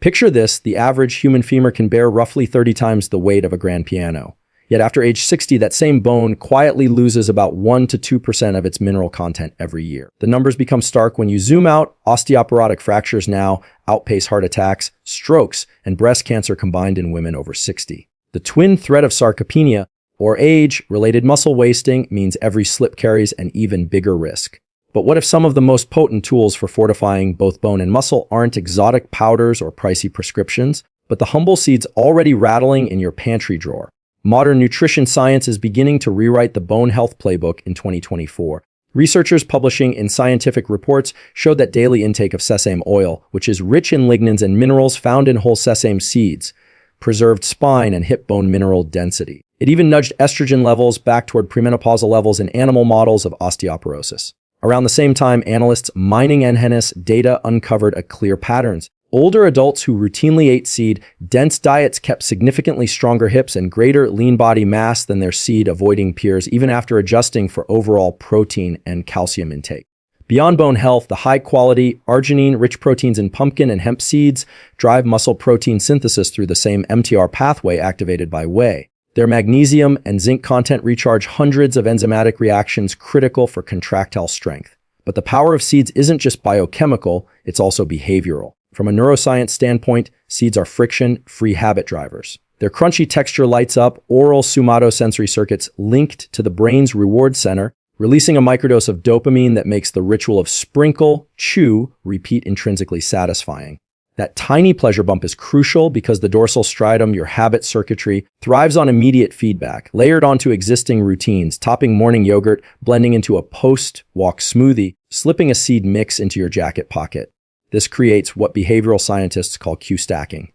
Picture this: the average human femur can bear roughly 30 times the weight of a grand piano. Yet after age 60, that same bone quietly loses about 1 to 2% of its mineral content every year. The numbers become stark when you zoom out. Osteoporotic fractures now outpace heart attacks, strokes, and breast cancer combined in women over 60. The twin threat of sarcopenia, or age-related muscle wasting, means every slip carries an even bigger risk. But what if some of the most potent tools for fortifying both bone and muscle aren't exotic powders or pricey prescriptions, but the humble seeds already rattling in your pantry drawer? Modern nutrition science is beginning to rewrite the bone health playbook in 2024. Researchers publishing in scientific reports showed that daily intake of sesame oil, which is rich in lignins and minerals found in whole sesame seeds, preserved spine and hip bone mineral density. It even nudged estrogen levels back toward premenopausal levels in animal models of osteoporosis. Around the same time, analysts mining NHS data uncovered a clear pattern. Older adults who routinely ate seed-dense diets kept significantly stronger hips and greater lean body mass than their seed-avoiding peers, even after adjusting for overall protein and calcium intake. Beyond bone health, the high-quality, arginine-rich proteins in pumpkin and hemp seeds drive muscle protein synthesis through the same mTOR pathway activated by whey. Their magnesium and zinc content recharge hundreds of enzymatic reactions critical for contractile strength. But the power of seeds isn't just biochemical, it's also behavioral. From a neuroscience standpoint, seeds are friction-free habit drivers. Their crunchy texture lights up oral somatosensory circuits linked to the brain's reward center, releasing a microdose of dopamine that makes the ritual of sprinkle, chew, repeat intrinsically satisfying. That tiny pleasure bump is crucial because the dorsal striatum, your habit circuitry, thrives on immediate feedback, layered onto existing routines, topping morning yogurt, blending into a post-walk smoothie, slipping a seed mix into your jacket pocket. This creates what behavioral scientists call cue stacking.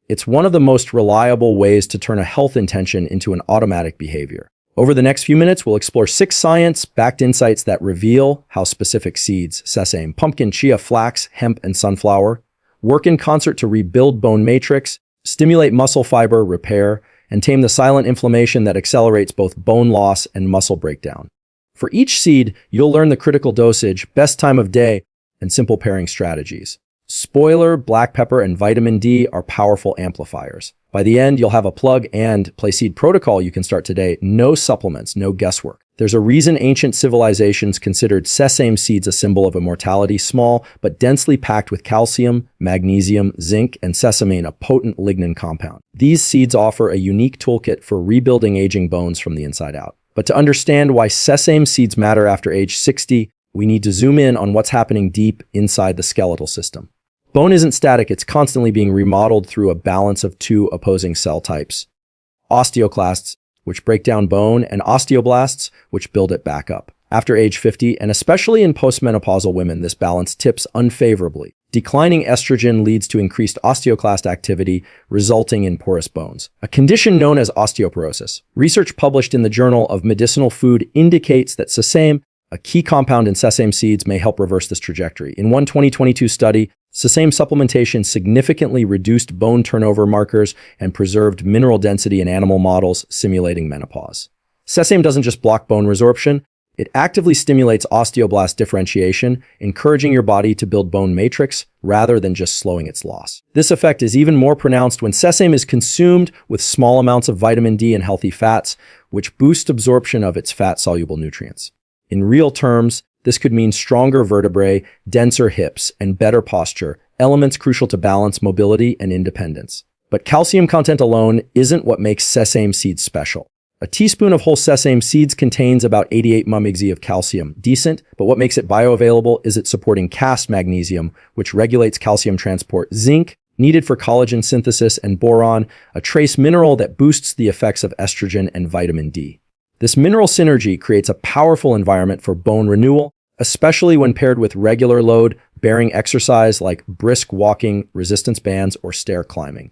It's one of the most reliable ways to turn a health intention into an automatic behavior. Over the next few minutes, we'll explore 6 science-backed insights that reveal how specific seeds, sesame, pumpkin, chia, flax, hemp, and sunflower, work in concert to rebuild bone matrix, stimulate muscle fiber repair, and tame the silent inflammation that accelerates both bone loss and muscle breakdown. For each seed, you'll learn the critical dosage, best time of day, and simple pairing strategies. Spoiler, black pepper, and vitamin D are powerful amplifiers. By the end, you'll have a plug and play seed protocol you can start today. No supplements, no guesswork. There's a reason ancient civilizations considered sesame seeds a symbol of immortality, small but densely packed with calcium, magnesium, zinc, and sesamine, a potent lignin compound. These seeds offer a unique toolkit for rebuilding aging bones from the inside out. But to understand why sesame seeds matter after age 60, we need to zoom in on what's happening deep inside the skeletal system. Bone isn't static, it's constantly being remodeled through a balance of 2 opposing cell types: osteoclasts, which break down bone, and osteoblasts, which build it back up. After age 50, and especially in postmenopausal women, this balance tips unfavorably. Declining estrogen leads to increased osteoclast activity, resulting in porous bones, a condition known as osteoporosis. Research published in the Journal of Medicinal Food indicates that sesame, a key compound in sesame seeds, may help reverse this trajectory. In one 2022 study, sesame supplementation significantly reduced bone turnover markers and preserved mineral density in animal models simulating menopause. Sesame doesn't just block bone resorption, it actively stimulates osteoblast differentiation, encouraging your body to build bone matrix rather than just slowing its loss. This effect is even more pronounced when sesame is consumed with small amounts of vitamin D and healthy fats, which boost absorption of its fat-soluble nutrients. In real terms, this could mean stronger vertebrae, denser hips, and better posture, elements crucial to balance, mobility, and independence. But calcium content alone isn't what makes sesame seeds special. A teaspoon of whole sesame seeds contains about 88 mg of calcium. Decent, but what makes it bioavailable is its supporting cast magnesium, which regulates calcium transport, zinc, needed for collagen synthesis, and boron, a trace mineral that boosts the effects of estrogen and vitamin D. This mineral synergy creates a powerful environment for bone renewal, especially when paired with regular load-bearing exercise like brisk walking, resistance bands, or stair climbing.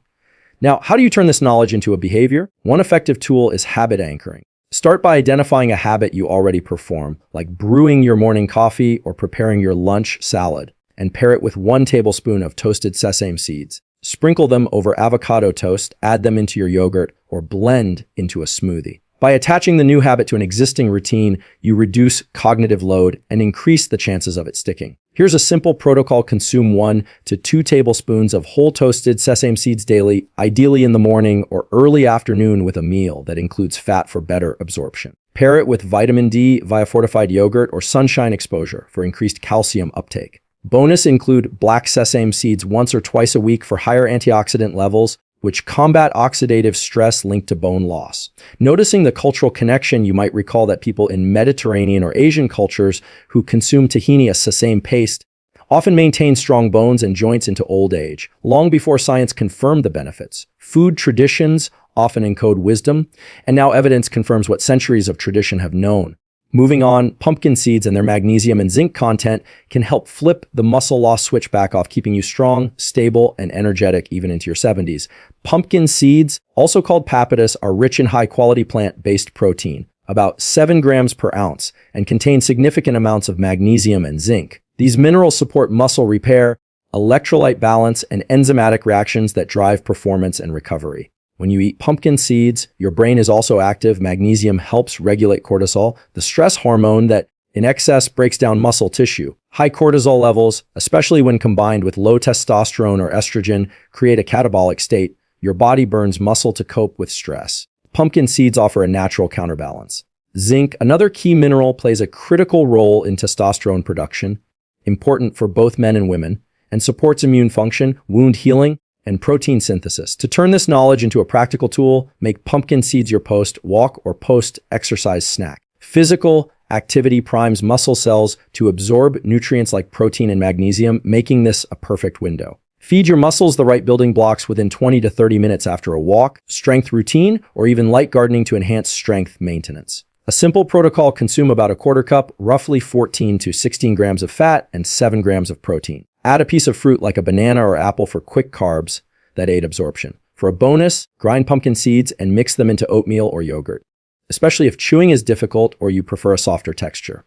Now, how do you turn this knowledge into a behavior? One effective tool is habit anchoring. Start by identifying a habit you already perform, like brewing your morning coffee or preparing your lunch salad, and pair it with 1 tablespoon of toasted sesame seeds. Sprinkle them over avocado toast, add them into your yogurt, or blend into a smoothie. By attaching the new habit to an existing routine, you reduce cognitive load and increase the chances of it sticking. Here's a simple protocol: consume 1 to 2 tablespoons of whole toasted sesame seeds daily, ideally in the morning or early afternoon with a meal that includes fat for better absorption. Pair it with vitamin D via fortified yogurt or sunshine exposure for increased calcium uptake. Bonus: include black sesame seeds once or twice a week for higher antioxidant levels, which combat oxidative stress linked to bone loss. Noticing the cultural connection, you might recall that people in Mediterranean or Asian cultures who consume tahini, a sesame paste, often maintain strong bones and joints into old age, long before science confirmed the benefits. Food traditions often encode wisdom, and now evidence confirms what centuries of tradition have known. Moving on, pumpkin seeds and their magnesium and zinc content can help flip the muscle loss switch back off, keeping you strong, stable, and energetic even into your 70s. Pumpkin seeds, also called papatus, are rich in high-quality plant-based protein, about 7 grams per ounce, and contain significant amounts of magnesium and zinc. These minerals support muscle repair, electrolyte balance, and enzymatic reactions that drive performance and recovery. When you eat pumpkin seeds, your brain is also active. Magnesium helps regulate cortisol, the stress hormone that in excess breaks down muscle tissue. High cortisol levels, especially when combined with low testosterone or estrogen, create a catabolic state. Your body burns muscle to cope with stress. Pumpkin seeds offer a natural counterbalance. Zinc, another key mineral, plays a critical role in testosterone production, important for both men and women, and supports immune function, wound healing, and protein synthesis. To turn this knowledge into a practical tool, make pumpkin seeds your post-walk or post-exercise snack. Physical activity primes muscle cells to absorb nutrients like protein and magnesium, making this a perfect window. Feed your muscles the right building blocks within 20 to 30 minutes after a walk, strength routine, or even light gardening to enhance strength maintenance. A simple protocol: consume about a quarter cup, roughly 14 to 16 grams of fat and 7 grams of protein. Add a piece of fruit like a banana or apple for quick carbs that aid absorption. For a bonus, grind pumpkin seeds and mix them into oatmeal or yogurt, especially if chewing is difficult or you prefer a softer texture.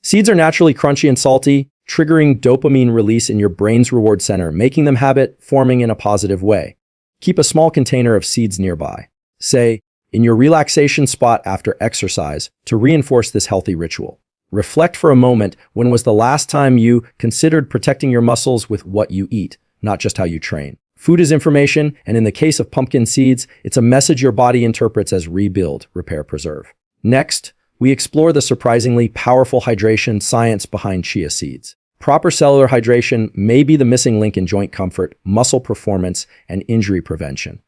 Seeds are naturally crunchy and salty, triggering dopamine release in your brain's reward center, making them habit-forming in a positive way. Keep a small container of seeds nearby, say, in your relaxation spot after exercise, to reinforce this healthy ritual. Reflect for a moment: when was the last time you considered protecting your muscles with what you eat, not just how you train? Food is information, and in the case of pumpkin seeds, it's a message your body interprets as rebuild, repair, preserve. Next, we explore the surprisingly powerful hydration science behind chia seeds. Proper cellular hydration may be the missing link in joint comfort, muscle performance, and injury prevention.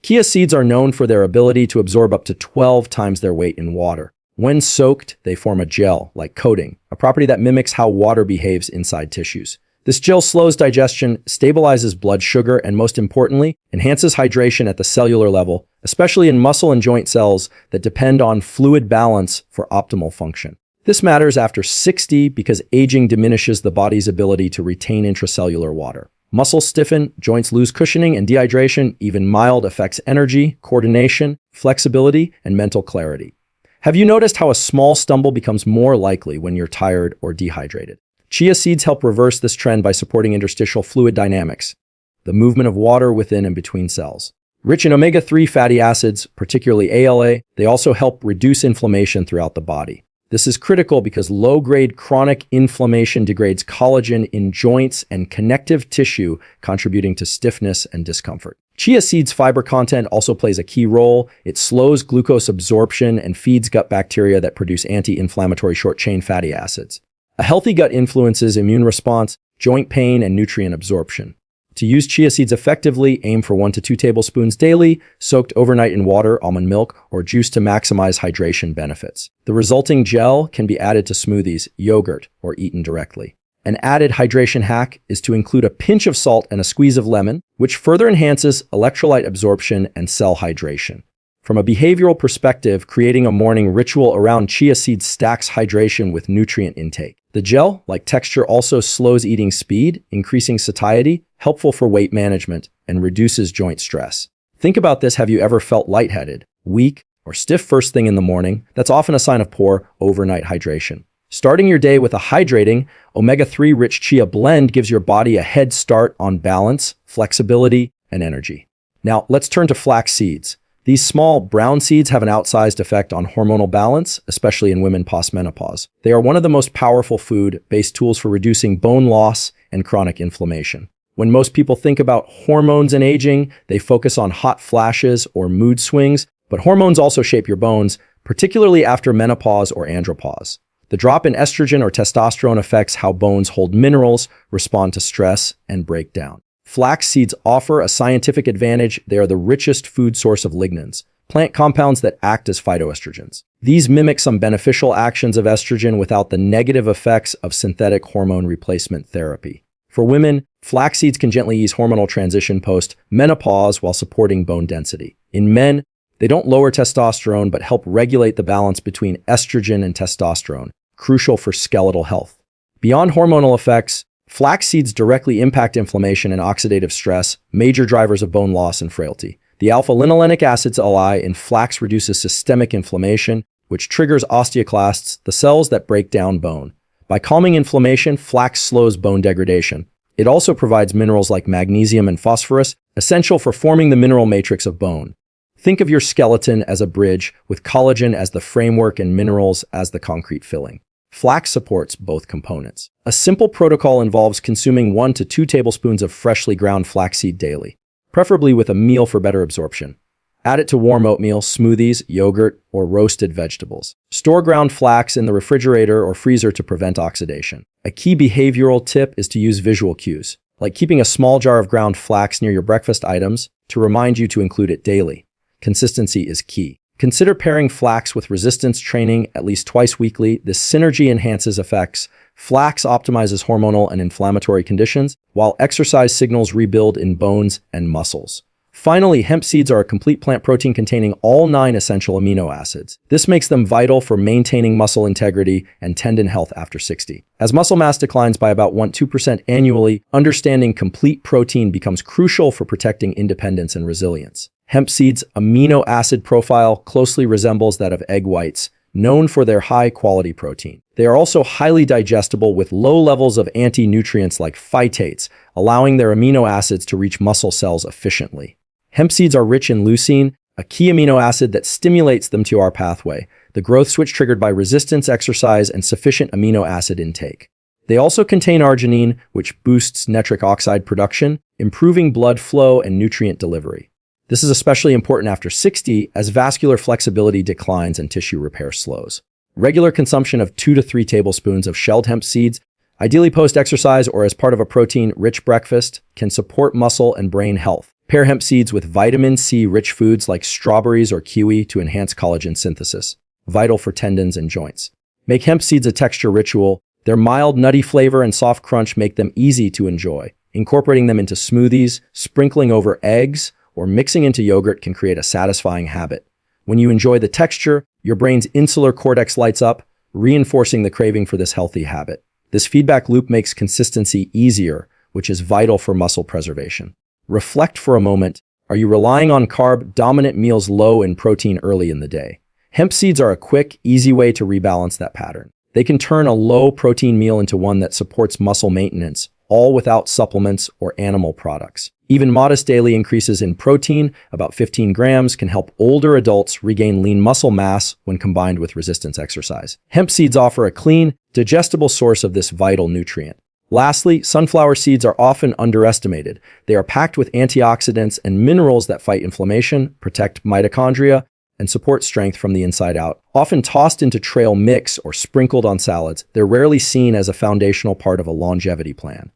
Chia seeds are known for their ability to absorb up to 12 times their weight in water. When soaked, they form a gel-like coating, a property that mimics how water behaves inside tissues. This gel slows digestion, stabilizes blood sugar, and most importantly, enhances hydration at the cellular level, especially in muscle and joint cells that depend on fluid balance for optimal function. This matters after 60 because aging diminishes the body's ability to retain intracellular water. Muscles stiffen, joints lose cushioning, and dehydration, even mild, affects energy, coordination, flexibility, and mental clarity. Have you noticed how a small stumble becomes more likely when you're tired or dehydrated? Chia seeds help reverse this trend by supporting interstitial fluid dynamics, the movement of water within and between cells. Rich in omega-3 fatty acids, particularly ALA, they also help reduce inflammation throughout the body. This is critical because low-grade chronic inflammation degrades collagen in joints and connective tissue, contributing to stiffness and discomfort. Chia seeds' fiber content also plays a key role. It slows glucose absorption and feeds gut bacteria that produce anti-inflammatory short-chain fatty acids. A healthy gut influences immune response, joint pain, and nutrient absorption. To use chia seeds effectively, aim for 1 to 2 tablespoons daily, soaked overnight in water, almond milk, or juice to maximize hydration benefits. The resulting gel can be added to smoothies, yogurt, or eaten directly. An added hydration hack is to include a pinch of salt and a squeeze of lemon, which further enhances electrolyte absorption and cell hydration. From a behavioral perspective, creating a morning ritual around chia seeds stacks hydration with nutrient intake. The gel-like texture also slows eating speed, increasing satiety, helpful for weight management, and reduces joint stress. Think about this: have you ever felt lightheaded, weak, or stiff first thing in the morning? That's often a sign of poor overnight hydration. Starting your day with a hydrating, omega-3 rich chia blend gives your body a head start on balance, flexibility, and energy. Now, let's turn to flax seeds. These small, brown seeds have an outsized effect on hormonal balance, especially in women postmenopause. They are one of the most powerful food-based tools for reducing bone loss and chronic inflammation. When most people think about hormones and aging, they focus on hot flashes or mood swings, but hormones also shape your bones, particularly after menopause or andropause. The drop in estrogen or testosterone affects how bones hold minerals, respond to stress, and break down. Flax seeds offer a scientific advantage. They are the richest food source of lignans, plant compounds that act as phytoestrogens. These mimic some beneficial actions of estrogen without the negative effects of synthetic hormone replacement therapy. For women, flax seeds can gently ease hormonal transition post-menopause while supporting bone density. In men, they don't lower testosterone but help regulate the balance between estrogen and testosterone, crucial for skeletal health. Beyond hormonal effects, flax seeds directly impact inflammation and oxidative stress, major drivers of bone loss and frailty. The alpha-linolenic acids LI in flax reduces systemic inflammation, which triggers osteoclasts, the cells that break down bone. By calming inflammation, flax slows bone degradation. It also provides minerals like magnesium and phosphorus, essential for forming the mineral matrix of bone. Think of your skeleton as a bridge, with collagen as the framework and minerals as the concrete filling. Flax supports both components. A simple protocol involves consuming 1 to 2 tablespoons of freshly ground flaxseed daily, preferably with a meal for better absorption. Add it to warm oatmeal, smoothies, yogurt, or roasted vegetables. Store ground flax in the refrigerator or freezer to prevent oxidation. A key behavioral tip is to use visual cues, like keeping a small jar of ground flax near your breakfast items to remind you to include it daily. Consistency is key. Consider pairing flax with resistance training at least twice weekly. This synergy enhances effects. Flax optimizes hormonal and inflammatory conditions, while exercise signals rebuild in bones and muscles. Finally, hemp seeds are a complete plant protein containing all 9 essential amino acids. This makes them vital for maintaining muscle integrity and tendon health after 60. As muscle mass declines by about 1–2% annually, understanding complete protein becomes crucial for protecting independence and resilience. Hemp seeds' amino acid profile closely resembles that of egg whites, known for their high-quality protein. They are also highly digestible with low levels of anti-nutrients like phytates, allowing their amino acids to reach muscle cells efficiently. Hemp seeds are rich in leucine, a key amino acid that stimulates the mTOR pathway, the growth switch triggered by resistance exercise and sufficient amino acid intake. They also contain arginine, which boosts nitric oxide production, improving blood flow and nutrient delivery. This is especially important after 60 as vascular flexibility declines and tissue repair slows. Regular consumption of 2 to 3 tablespoons of shelled hemp seeds, ideally post-exercise or as part of a protein-rich breakfast, can support muscle and brain health. Pair hemp seeds with vitamin C-rich foods like strawberries or kiwi to enhance collagen synthesis, vital for tendons and joints. Make hemp seeds a texture ritual. Their mild, nutty flavor and soft crunch make them easy to enjoy. Incorporating them into smoothies, sprinkling over eggs, or mixing into yogurt can create a satisfying habit. When you enjoy the texture, your brain's insular cortex lights up, reinforcing the craving for this healthy habit. This feedback loop makes consistency easier, which is vital for muscle preservation. Reflect for a moment. Are you relying on carb-dominant meals low in protein early in the day? Hemp seeds are a quick, easy way to rebalance that pattern. They can turn a low-protein meal into one that supports muscle maintenance, all without supplements or animal products. Even modest daily increases in protein, about 15 grams, can help older adults regain lean muscle mass when combined with resistance exercise. Hemp seeds offer a clean, digestible source of this vital nutrient. Lastly, sunflower seeds are often underestimated. They are packed with antioxidants and minerals that fight inflammation, protect mitochondria, and support strength from the inside out. Often tossed into trail mix or sprinkled on salads, they're rarely seen as a foundational part of a longevity plan.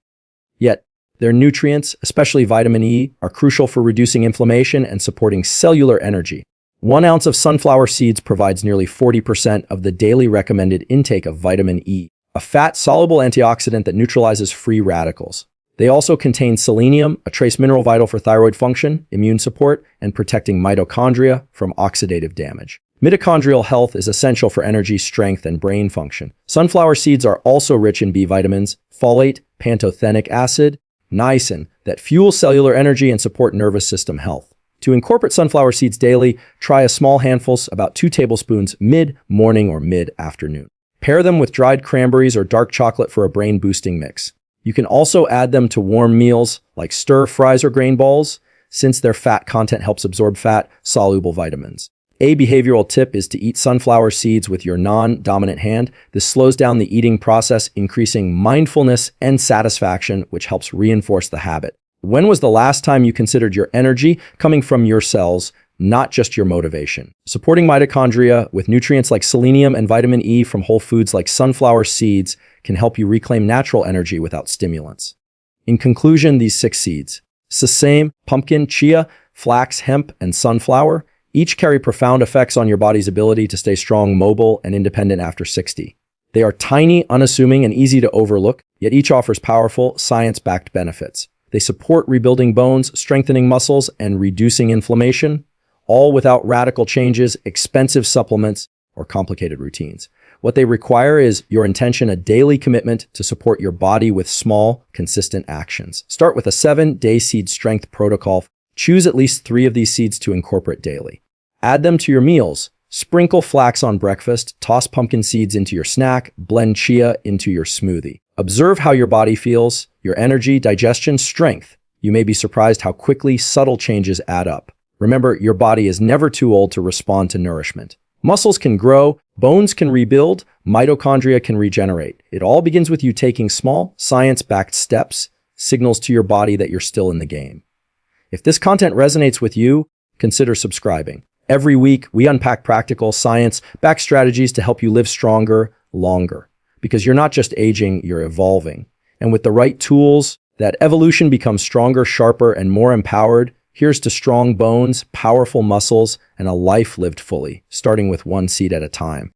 Yet, their nutrients, especially vitamin E, are crucial for reducing inflammation and supporting cellular energy. 1 ounce of sunflower seeds provides nearly 40% of the daily recommended intake of vitamin E, a fat-soluble antioxidant that neutralizes free radicals. They also contain selenium, a trace mineral vital for thyroid function, immune support, and protecting mitochondria from oxidative damage. Mitochondrial health is essential for energy, strength, and brain function. Sunflower seeds are also rich in B vitamins, folate, pantothenic acid, niacin, that fuel cellular energy and support nervous system health. To incorporate sunflower seeds daily, try a small handfuls, about 2 tablespoons, mid-morning or mid-afternoon. Pair them with dried cranberries or dark chocolate for a brain-boosting mix. You can also add them to warm meals like stir fries or grain balls. since their fat content helps absorb fat-soluble vitamins. A behavioral tip is to eat sunflower seeds with your non-dominant hand. This slows down the eating process, increasing mindfulness and satisfaction, which helps reinforce the habit. When was the last time you considered your energy coming from your cells, not just your motivation? Supporting mitochondria with nutrients like selenium and vitamin E from whole foods like sunflower seeds can help you reclaim natural energy without stimulants. In conclusion, these 6 seeds, sesame, pumpkin, chia, flax, hemp, and sunflower, each carry profound effects on your body's ability to stay strong, mobile, and independent after 60. They are tiny, unassuming, and easy to overlook, yet each offers powerful, science-backed benefits. They support rebuilding bones, strengthening muscles, and reducing inflammation, all without radical changes, expensive supplements, or complicated routines. What they require is your intention, a daily commitment to support your body with small, consistent actions. Start with a 7-day seed strength protocol. Choose at least 3 of these seeds to incorporate daily. Add them to your meals. Sprinkle flax on breakfast, toss pumpkin seeds into your snack, blend chia into your smoothie. Observe how your body feels, your energy, digestion, strength. You may be surprised how quickly subtle changes add up. Remember, your body is never too old to respond to nourishment. Muscles can grow, bones can rebuild, mitochondria can regenerate. It all begins with you taking small, science-backed steps, signals to your body that you're still in the game. If this content resonates with you, consider subscribing. Every week, we unpack practical, science-backed strategies to help you live stronger, longer. Because you're not just aging, you're evolving. And with the right tools, that evolution becomes stronger, sharper, and more empowered. Here's to strong bones, powerful muscles, and a life lived fully, starting with 1 seed at a time.